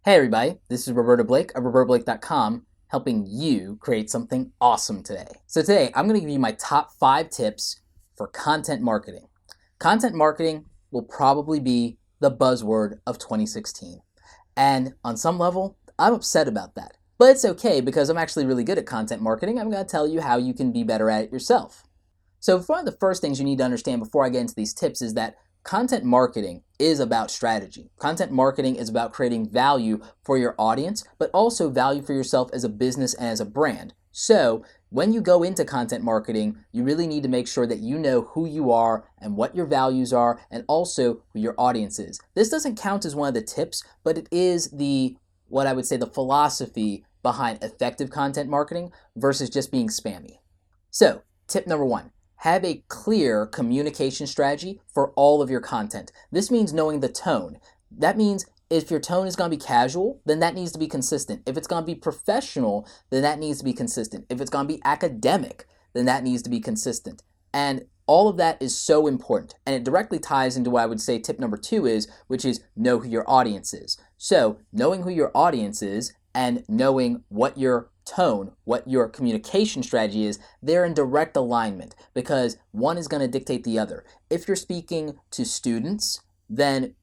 Hey everybody, this is Roberto Blake of robertoblake.com, helping you create something awesome today. So today I'm going to give you my top 5 tips for content marketing. Content marketing will probably be the buzzword of 2016. And on some level, I'm upset about that. But it's okay because I'm actually really good at content marketing. I'm going to tell you how you can be better at it yourself. So one of the first things you need to understand before I get into these tips is that content marketing is about strategy. Content marketing is about creating value for your audience, but also value for yourself as a business and as a brand. So when you go into content marketing, you really need to make sure that you know who you are and what your values are, and also who your audience is. This doesn't count as one of the tips, but it is what I would say the philosophy behind effective content marketing versus just being spammy. So tip number 1. Have a clear communication strategy for all of your content. This means knowing the tone. That means if your tone is going to be casual, then that needs to be consistent. If it's going to be professional, then that needs to be consistent. If it's going to be academic, then that needs to be consistent. And all of that is so important. And it directly ties into what I would say tip number 2 is, which is know who your audience is. So knowing who your audience is and knowing what your tone, what your communication strategy is, they're in direct alignment because one is going to dictate the other. If you're speaking to students, then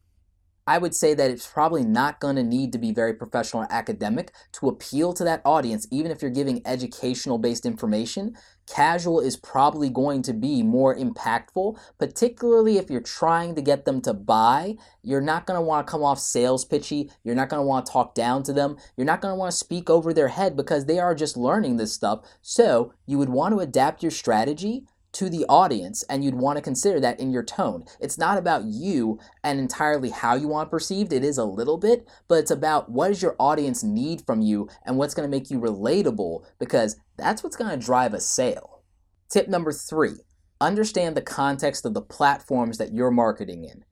I would say that it's probably not going to need to be very professional or academic to appeal to that audience, even if you're giving educational based information. Casual is probably going to be more impactful, particularly if you're trying to get them to buy. You're not going to want to come off sales pitchy. You're not going to want to talk down to them. You're not going to want to speak over their head because they are just learning this stuff. So you would want to adapt your strategy to the audience, and you'd want to consider that in your tone. It's not about you and entirely how you want it perceived. It is a little bit, but it's about what does your audience need from you and what's going to make you relatable, because that's what's going to drive a sale. Tip number 3, understand the context of the platforms that you're marketing in.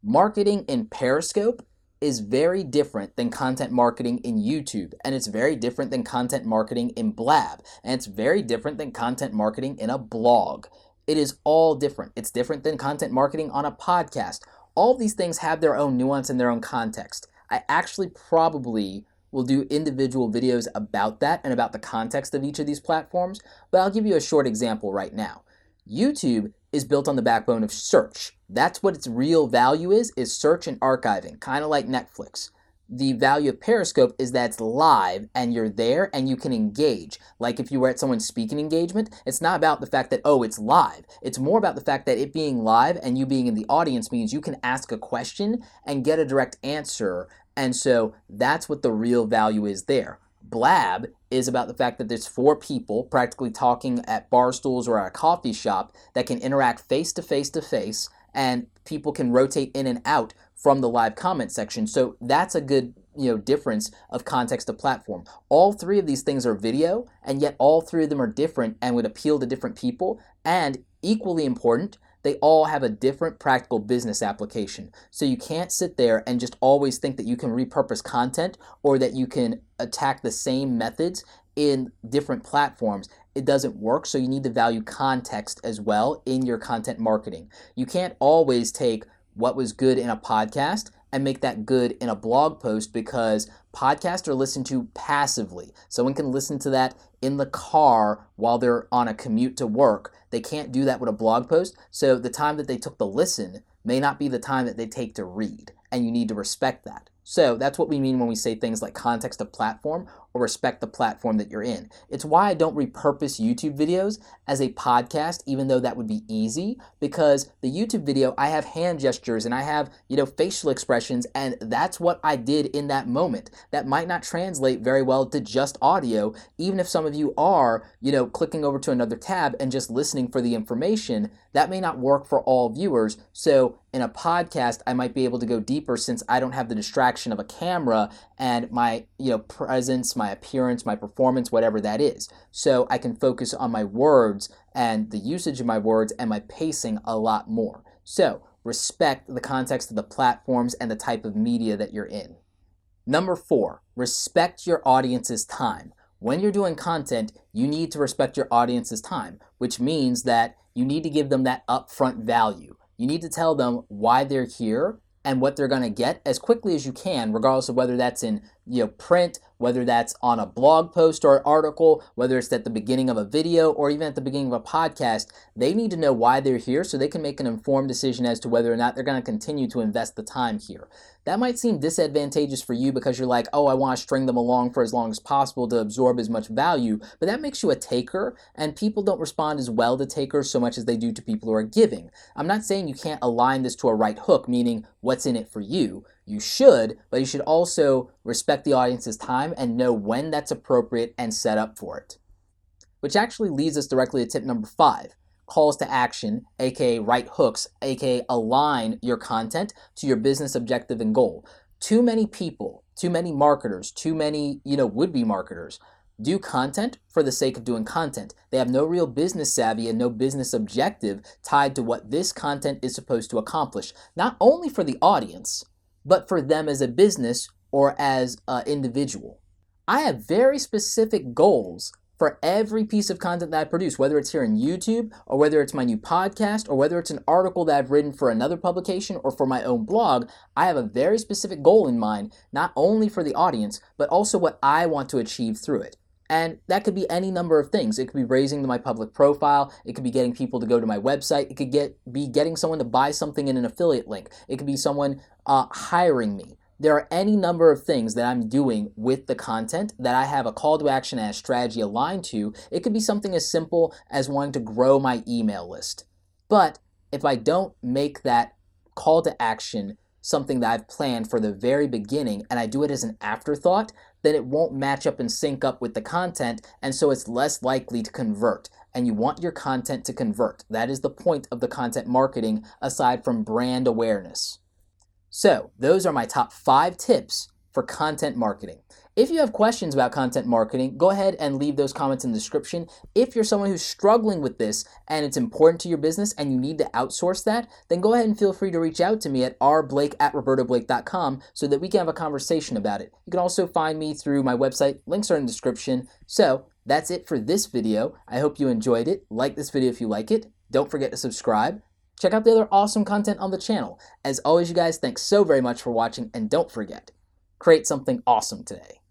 Marketing in Periscope is very different than content marketing in YouTube, and it's very different than content marketing in Blab, and it's very different than content marketing in a blog. It is all different. It's different than content marketing on a podcast. All of these things have their own nuance and their own context. I actually probably will do individual videos about that and about the context of each of these platforms, but I'll give you a short example right now. YouTube is built on the backbone of search. That's what its real value is search and archiving, kind of like Netflix. The value of Periscope is that it's live and you're there and you can engage. Like if you were at someone's speaking engagement, it's not about the fact that, oh, it's live. It's more about the fact that it being live and you being in the audience means you can ask a question and get a direct answer. And so that's what the real value is there. Blab is about the fact that there's 4 people practically talking at bar stools or at a coffee shop that can interact face to face to face, and people can rotate in and out from the live comment section. So that's a good difference of context of platform. All 3 of these things are video, and yet all 3 of them are different and would appeal to different people. And equally important, they all have a different practical business application. So you can't sit there and just always think that you can repurpose content or that you can attack the same methods in different platforms. It doesn't work, so you need to value context as well in your content marketing. You can't always take what was good in a podcast and make that good in a blog post, because podcasts are listened to passively. Someone can listen to that in the car while they're on a commute to work. They can't do that with a blog post. So the time that they took to listen may not be the time that they take to read, and you need to respect that. So that's what we mean when we say things like context of platform or respect the platform that you're in. It's why I don't repurpose YouTube videos as a podcast, even though that would be easy, because the YouTube video, I have hand gestures and I have, facial expressions, and that's what I did in that moment. That might not translate very well to just audio, even if some of you are, clicking over to another tab and just listening for the information. That may not work for all viewers. So in a podcast, I might be able to go deeper since I don't have the distraction of a camera and my, presence, my appearance, my performance, whatever that is. So I can focus on my words and the usage of my words and my pacing a lot more. So respect the context of the platforms and the type of media that you're in. Number 4, respect your audience's time. When you're doing content, you need to respect your audience's time, which means that you need to give them that upfront value. You need to tell them why they're here and what they're going to get as quickly as you can, regardless of whether that's in print, whether that's on a blog post or article, whether it's at the beginning of a video or even at the beginning of a podcast. They need to know why they're here so they can make an informed decision as to whether or not they're going to continue to invest the time here. That might seem disadvantageous for you because you're like, oh, I want to string them along for as long as possible to absorb as much value, but that makes you a taker, and people don't respond as well to takers so much as they do to people who are giving. I'm not saying you can't align this to a right hook, meaning what's in it for you. You should, but you should also respect the audience's time and know when that's appropriate and set up for it. Which actually leads us directly to tip number 5. Calls to action, aka right hooks, aka align your content to your business objective and goal. Too many people, too many marketers, too many, would-be marketers do content for the sake of doing content. They have no real business savvy and no business objective tied to what this content is supposed to accomplish, not only for the audience, but for them as a business or as an individual. I have very specific goals for every piece of content that I produce, whether it's here in YouTube or whether it's my new podcast or whether it's an article that I've written for another publication or for my own blog. I have a very specific goal in mind, not only for the audience, but also what I want to achieve through it. And that could be any number of things. It could be raising my public profile. It could be getting people to go to my website. It could be getting someone to buy something in an affiliate link. It could be someone hiring me. There are any number of things that I'm doing with the content that I have a call to action and a strategy aligned to. It could be something as simple as wanting to grow my email list. But if I don't make that call to action something that I've planned for the very beginning and I do it as an afterthought, then it won't match up and sync up with the content, and so it's less likely to convert. And you want your content to convert. That is the point of the content marketing aside from brand awareness. So those are my top 5 tips for content marketing. If you have questions about content marketing, go ahead and leave those comments in the description. If you're someone who's struggling with this and it's important to your business and you need to outsource that, then go ahead and feel free to reach out to me at rblake@robertoblake.com so that we can have a conversation about it. You can also find me through my website. Links are in the description. So that's it for this video. I hope you enjoyed it. Like this video if you like it. Don't forget to subscribe. Check out the other awesome content on the channel. As always, you guys, thanks so very much for watching, and don't forget, create something awesome today.